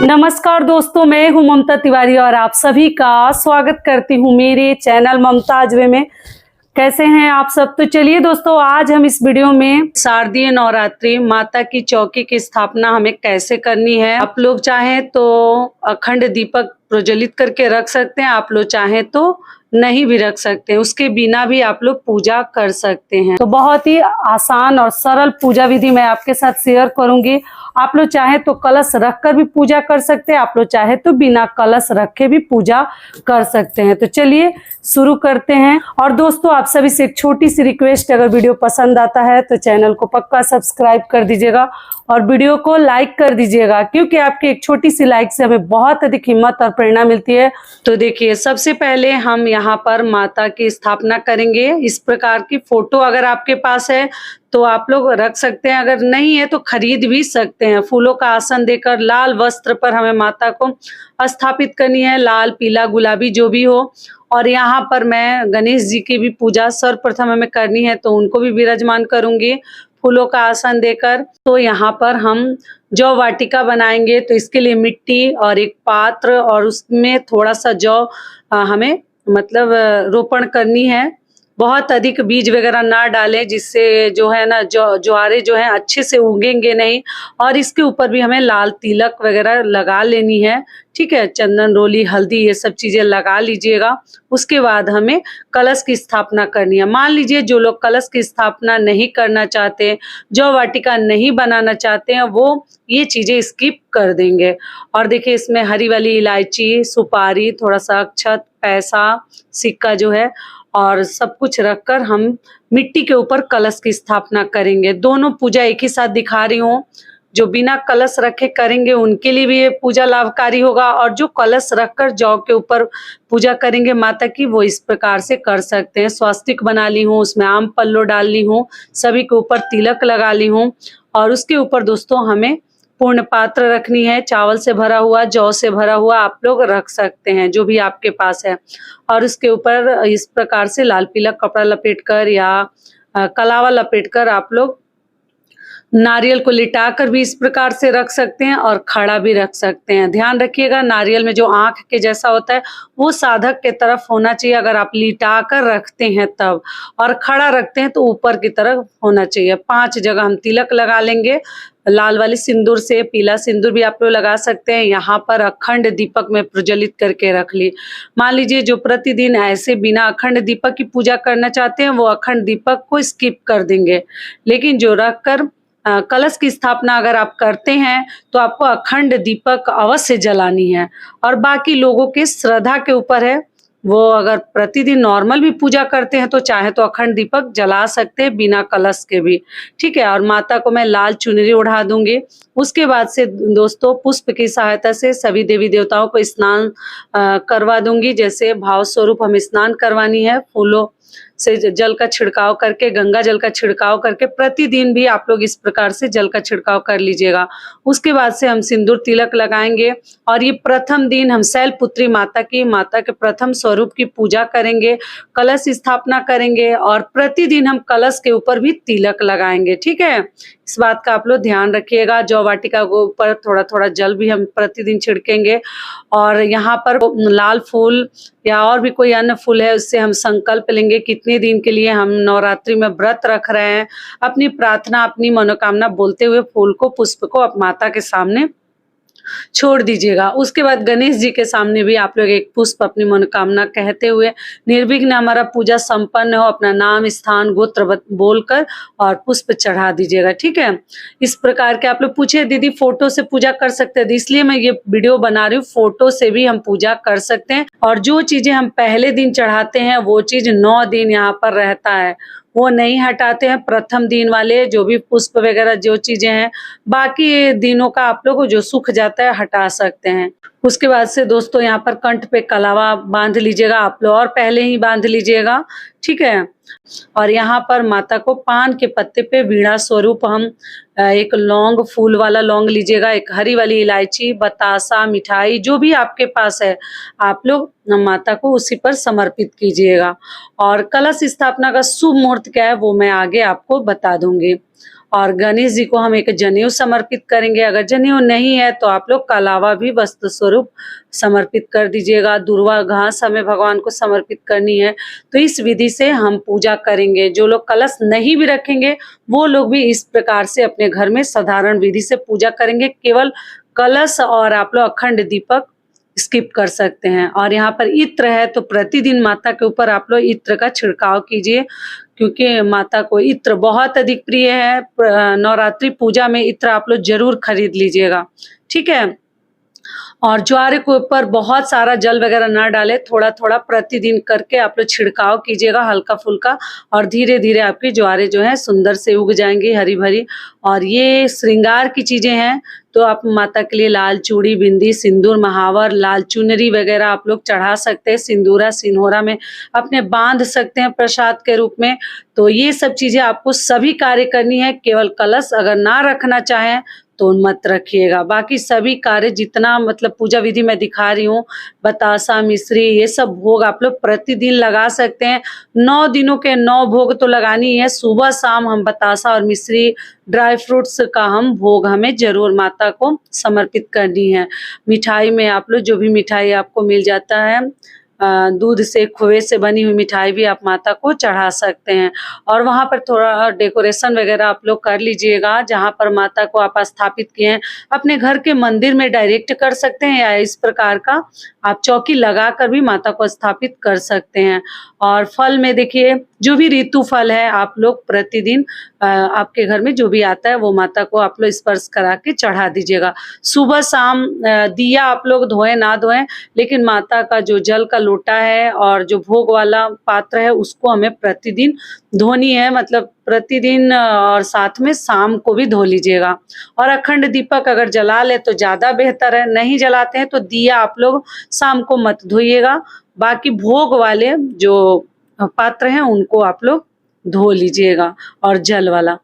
नमस्कार दोस्तों, मैं हूं ममता तिवारी और आप सभी का स्वागत करती हूं मेरे चैनल ममताज वे में। कैसे हैं आप सब? तो चलिए दोस्तों, आज हम इस वीडियो में शारदीय नवरात्रि माता की चौकी की स्थापना हमें कैसे करनी है। आप लोग चाहें तो अखंड दीपक प्रज्वलित करके रख सकते हैं, आप लोग चाहें तो नहीं भी रख सकते हैं, उसके बिना भी आप लोग पूजा कर सकते हैं। तो बहुत ही आसान और सरल पूजा विधि मैं आपके साथ शेयर करूंगी। आप लोग चाहे तो कलश रखकर भी पूजा कर सकते हैं, आप लोग चाहे तो बिना कलश रखे भी पूजा कर सकते हैं। तो चलिए शुरू करते हैं। और दोस्तों, आप सभी से एक छोटी सी रिक्वेस्ट, अगर वीडियो पसंद आता है तो चैनल को पक्का सब्सक्राइब कर दीजिएगा और वीडियो को लाइक कर दीजिएगा, क्योंकि आपकी एक छोटी सी लाइक से हमें बहुत अधिक हिम्मत और प्रेरणा मिलती है। तो देखिए, सबसे पहले हम यहाँ पर माता की स्थापना करेंगे। इस प्रकार की फोटो अगर आपके पास है तो आप लोग रख सकते हैं, अगर नहीं है तो खरीद भी सकते हैं। फूलों का आसन देकर लाल वस्त्र पर हमें माता को स्थापित करनी है, लाल पीला गुलाबी जो भी हो। और यहाँ पर मैं गणेश जी की भी पूजा सर्वप्रथम हमें करनी है, तो उनको भी विराजमान करूंगी फूलों का आसन देकर। तो यहाँ पर हम जौ वाटिका बनाएंगे, तो इसके लिए मिट्टी और एक पात्र और उसमें थोड़ा सा जौ हमें मतलब रोपण करनी है। बहुत अधिक बीज वगैरह ना डालें, जिससे जो है ना ज्वारे जो है अच्छे से उगेंगे नहीं। और इसके ऊपर भी हमें लाल तिलक वगैरह लगा लेनी है, ठीक है। चंदन रोली हल्दी ये सब चीजें लगा लीजिएगा। उसके बाद हमें कलश की स्थापना करनी है। मान लीजिए जो लोग कलश की स्थापना नहीं करना चाहते, जौ वाटिका नहीं बनाना चाहते हैं, वो ये चीजें स्किप कर देंगे। और देखिए, इसमें हरी वाली इलायची, सुपारी, थोड़ा सा अक्षत, पैसा, सिक्का जो है और सब कुछ रखकर हम मिट्टी के ऊपर कलश की स्थापना करेंगे। दोनों पूजा एक ही साथ दिखा रही हूँ। जो बिना कलश रखे करेंगे उनके लिए भी ये पूजा लाभकारी होगा, और जो कलश रखकर जौ के ऊपर पूजा करेंगे माता की, वो इस प्रकार से कर सकते हैं। स्वास्तिक बना ली हूँ, उसमें आम पल्लो डाल ली हूँ, सभी के ऊपर तिलक लगा ली हूँ। और उसके ऊपर दोस्तों हमें पूर्ण पात्र रखनी है, चावल से भरा हुआ, जौ से भरा हुआ आप लोग रख सकते हैं, जो भी आपके पास है। और उसके ऊपर इस प्रकार से लाल पीला कपड़ा लपेटकर या कलावा लपेटकर आप लोग नारियल को लिटाकर भी इस प्रकार से रख सकते हैं और खड़ा भी रख सकते हैं। ध्यान रखिएगा, नारियल में जो आंख के जैसा होता है वो साधक के तरफ होना चाहिए अगर आप लिटाकर रखते हैं तब, और खड़ा रखते हैं तो ऊपर की तरफ होना चाहिए। 5 जगह हम तिलक लगा लेंगे लाल वाली सिंदूर से, पीला सिंदूर भी आप लोग लगा सकते हैं। यहाँ पर अखंड दीपक में प्रज्वलित करके रख ली। मान लीजिए जो प्रतिदिन ऐसे बिना अखंड दीपक की पूजा करना चाहते हैं, वो अखंड दीपक को स्किप कर देंगे। लेकिन जो रखकर कलश की स्थापना अगर आप करते हैं तो आपको अखंड दीपक अवश्य जलानी है। और बाकी लोगों के श्रद्धा के ऊपर है, वो अगर प्रतिदिन नॉर्मल भी पूजा करते हैं तो चाहे तो अखंड दीपक जला सकते हैं बिना कलश के भी, ठीक है। और माता को मैं लाल चुनरी ओढ़ा दूंगी। उसके बाद से दोस्तों पुष्प की सहायता से सभी देवी देवताओं को स्नान करवा दूंगी। जैसे भाव स्वरूप हमें स्नान करवानी है, फूलों से जल का छिड़काव करके, गंगा जल का छिड़काव करके प्रतिदिन भी आप लोग इस प्रकार से जल का छिड़काव कर लीजिएगा। उसके बाद से हम सिंदूर तिलक लगाएंगे और ये प्रथम दिन हम शैलपुत्री माता के प्रथम स्वरूप की पूजा करेंगे, कलश स्थापना करेंगे और प्रतिदिन हम कलश के ऊपर भी तिलक लगाएंगे, ठीक है। इस बात का आप लोग ध्यान रखिएगा। जौ वाटिका के ऊपर थोड़ा थोड़ा जल भी हम प्रतिदिन छिड़केंगे। और यहाँ पर लाल फूल या और भी कोई अन्य फूल है, उससे हम संकल्प लेंगे कितने दिन के लिए हम नवरात्रि में व्रत रख रहे हैं। अपनी प्रार्थना, अपनी मनोकामना बोलते हुए फूल को, पुष्प को आप माता के सामने छोड़ दीजिएगा। उसके बाद गणेश जी के सामने भी आप लोग एक पुष्प अपनी मनोकामना कहते हुए निर्विघ्न हमारा पूजा संपन्न हो, अपना नाम, स्थान, गोत्र बोलकर और पुष्प चढ़ा दीजिएगा, ठीक है। इस प्रकार के आप लोग पूछे दीदी फोटो से पूजा कर सकते हैं, इसलिए मैं ये वीडियो बना रही हूँ। फोटो से भी हम पूजा कर सकते हैं और जो चीजें हम पहले दिन चढ़ाते हैं वो चीज 9 दिन यहाँ पर रहता है, वो नहीं हटाते हैं। प्रथम दिन वाले जो भी पुष्प वगैरह जो चीजें हैं, बाकी दिनों का आप लोग जो सूख जाता है हटा सकते हैं। उसके बाद से दोस्तों यहाँ पर कंठ पे कलावा बांध लीजिएगा आप लोग, और पहले ही बांध लीजिएगा, ठीक है। और यहाँ पर माता को पान के पत्ते पे वीणा स्वरूप हम एक लौंग, फूल वाला लौंग लीजिएगा, एक हरी वाली इलायची, बतासा, मिठाई जो भी आपके पास है आप लोग माता को उसी पर समर्पित कीजिएगा। और कलश स्थापना का शुभ मुहूर्त क्या है वो मैं आगे आपको बता दूंगी। और गणेश जी को हम एक जनेऊ समर्पित करेंगे। अगर जनेऊ नहीं है तो आप लोग कलावा भी वस्त्र स्वरूप समर्पित कर दीजिएगा। दुर्वा घास हमें भगवान को समर्पित करनी है, तो इस विधि से हम पूजा करेंगे। जो लोग कलश नहीं भी रखेंगे वो लोग भी इस प्रकार से अपने घर में साधारण विधि से पूजा करेंगे। केवल कलश और आप लोग अखंड दीपक स्किप कर सकते हैं। और यहाँ पर इत्र है तो प्रतिदिन माता के ऊपर आप लोग इत्र का छिड़काव कीजिए, क्योंकि माता को इत्र बहुत अधिक प्रिय है। नवरात्रि पूजा में इत्र आप लोग जरूर खरीद लीजिएगा, ठीक है। और ज्वारे के ऊपर बहुत सारा जल वगैरह ना डालें, थोड़ा थोड़ा प्रतिदिन करके आप लोग छिड़काव कीजिएगा हल्का फुल्का, और धीरे धीरे आपकी ज्वारे जो है सुंदर से उग जाएंगी, हरी भरी। और ये श्रृंगार की चीजें हैं, तो आप माता के लिए लाल चूड़ी, बिंदी, सिंदूर, महावर, लाल चुनरी वगैरह आप लोग चढ़ा सकते हैं। सिंदूरा सिंहोरा में अपने बांध सकते हैं प्रसाद के रूप में। तो ये सब चीजें आपको सभी कार्य करनी है। केवल कलश अगर ना रखना चाहें तो मत रखिएगा। बाकी सभी कार्य जितना मतलब पूजा विधि में दिखा रही हूँ, बतासा, मिश्री, ये सब भोग आप लोग प्रतिदिन लगा सकते हैं। 9 दिनों के 9 भोग तो लगानी है। सुबह शाम हम बतासा और मिश्री, ड्राई फ्रूट्स का हम भोग हमें जरूर माता को समर्पित करनी है। मिठाई में आप लोग जो भी मिठाई आपको मिल जाता है, दूध से, खोए से बनी हुई मिठाई भी आप माता को चढ़ा सकते हैं। और वहाँ पर थोड़ा डेकोरेशन वगैरह आप लोग कर लीजिएगा। जहाँ पर माता को आप स्थापित किए हैं अपने घर के मंदिर में डायरेक्ट कर सकते हैं, या इस प्रकार का आप चौकी लगा कर भी माता को स्थापित कर सकते हैं। और फल में देखिए, जो भी ऋतु फल है आप लोग प्रतिदिन आपके घर में जो भी आता है वो माता को आप लोग स्पर्श करा के चढ़ा दीजिएगा। सुबह शाम दिया आप लोग धोएं ना धोएं, लेकिन माता का जो जल का लोटा है और जो भोग वाला पात्र है उसको हमें प्रतिदिन धोनी है, मतलब प्रतिदिन, और साथ में शाम को भी धो लीजिएगा। और अखंड दीपक अगर जला ले तो ज्यादा बेहतर है, नहीं जलाते हैं तो दिया आप लोग शाम को मत धोइएगा। बाकी भोग वाले जो पात्र हैं उनको आप लोग धो लीजिएगा, और जल वाला।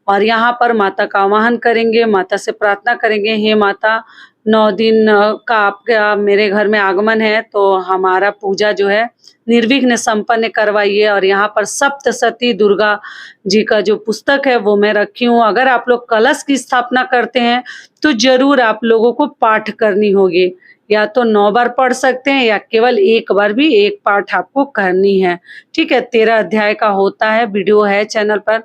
और यहाँ पर माता का आवाहन करेंगे, माता से प्रार्थना करेंगे, हे माता 9 दिन का आपका मेरे घर में आगमन है, तो हमारा पूजा जो है निर्विघ्न संपन्न करवाइए। और यहाँ पर सप्तशती दुर्गा जी का जो पुस्तक है वो मैं रखी हूँ। अगर आप लोग कलश की स्थापना करते हैं तो जरूर आप लोगों को पाठ करनी होगी, या तो 9 बार पढ़ सकते हैं, या केवल एक बार भी एक पाठ आपको करनी है, ठीक है। 13 अध्याय का होता है, वीडियो है चैनल पर।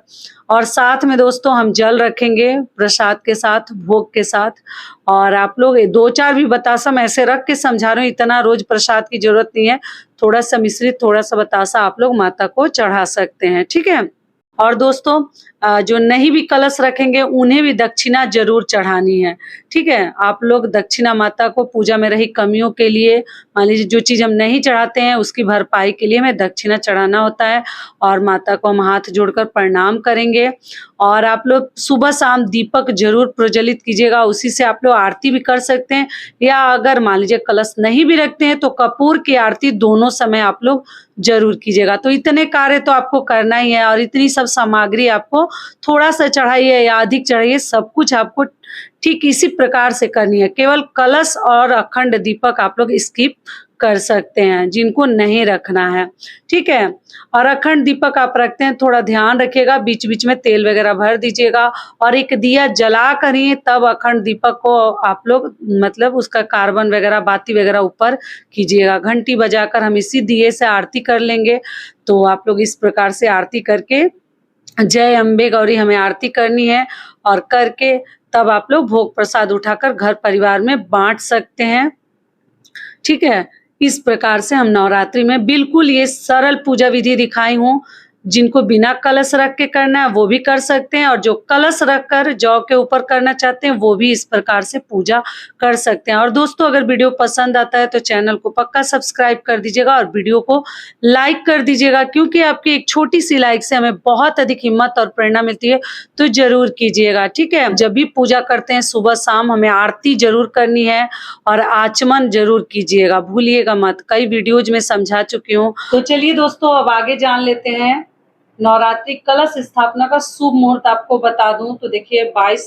और साथ में दोस्तों हम जल रखेंगे प्रसाद के साथ, भोग के साथ। और आप लोग 2-4 भी बतासा मैं ऐसे रख के समझा रही हूँ, इतना रोज प्रसाद की जरूरत नहीं है। थोड़ा सा मिश्रित, थोड़ा सा बतासा आप लोग माता को चढ़ा सकते हैं, ठीक है। और दोस्तों जो नहीं भी कलश रखेंगे उन्हें भी दक्षिणा जरूर चढ़ानी है, ठीक है। आप लोग दक्षिणा माता को पूजा में रही कमियों के लिए, मान लीजिए जो चीज हम नहीं चढ़ाते हैं उसकी भरपाई के लिए हमें दक्षिणा चढ़ाना होता है। और माता को हम हाथ जोड़कर प्रणाम करेंगे। और आप लोग सुबह शाम दीपक जरूर प्रज्वलित कीजिएगा, उसी से आप लोग आरती भी कर सकते हैं। या अगर मान लीजिए कलश नहीं भी रखते हैं तो कपूर की आरती दोनों समय आप लोग जरूर कीजिएगा। तो इतने कार्य तो आपको करना ही है, और इतनी सब सामग्री आपको थोड़ा सा चढ़ाइए या अधिक चढ़ाइए, सब कुछ आपको ठीक इसी प्रकार से करनी है। केवल कलश और अखंड दीपक आप लोग स्किप कर सकते हैं जिनको नहीं रखना है, ठीक है। और अखंड दीपक आप रखते हैं, थोड़ा ध्यान रखिएगा, बीच बीच में तेल वगैरह भर दीजिएगा। और एक दिया जला कर ही तब अखंड दीपक को आप लोग मतलब उसका कार्बन वगैरह, बाती वगैरह ऊपर कीजिएगा। घंटी बजाकर हम इसी दिए से आरती कर लेंगे। तो आप लोग इस प्रकार से आरती करके, जय अम्बे गौरी हमें आरती करनी है, और करके तब आप लोग भोग प्रसाद उठाकर घर परिवार में बांट सकते हैं, ठीक है। इस प्रकार से हम नवरात्रि में बिल्कुल ये सरल पूजा विधि दिखाई हूँ। जिनको बिना कलश रख के करना है वो भी कर सकते हैं, और जो कलश रख कर जौ के ऊपर करना चाहते हैं वो भी इस प्रकार से पूजा कर सकते हैं। और दोस्तों अगर वीडियो पसंद आता है तो चैनल को पक्का सब्सक्राइब कर दीजिएगा, और वीडियो को लाइक कर दीजिएगा, क्योंकि आपकी एक छोटी सी लाइक से हमें बहुत अधिक हिम्मत और प्रेरणा मिलती है। तो जरूर कीजिएगा, ठीक है। जब भी पूजा करते हैं सुबह शाम हमें आरती जरूर करनी है, और आचमन जरूर कीजिएगा, भूलिएगा मत। कई वीडियोज में समझा चुकी हूँ। तो चलिए दोस्तों अब आगे जान लेते हैं। नवरात्रि कलश स्थापना का शुभ मुहूर्त आपको बता दूं तो देखिए 22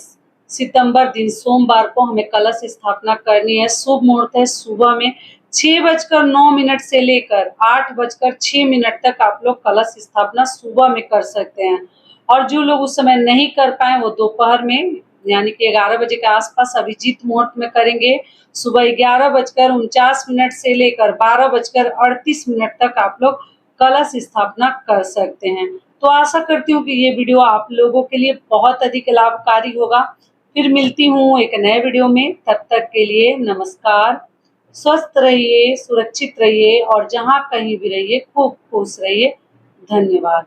सितंबर दिन सोमवार को हमें कलश स्थापना करनी है। शुभ मुहूर्त है सुबह में 6:09 से लेकर 8:06 तक आप लोग कलश स्थापना सुबह में कर सकते हैं। और जो लोग उस समय नहीं कर पाए वो दोपहर में यानी कि 11 बजे के आसपास अभिजीत मुहूर्त में करेंगे। सुबह 11:49 से लेकर 12:38 तक आप लोग कलश स्थापना कर सकते हैं। तो आशा करती हूँ कि ये वीडियो आप लोगों के लिए बहुत अधिक लाभकारी होगा। फिर मिलती हूँ एक नए वीडियो में, तब तक के लिए नमस्कार। स्वस्थ रहिए, सुरक्षित रहिए और जहाँ कहीं भी रहिए खूब खुश रहिए। धन्यवाद।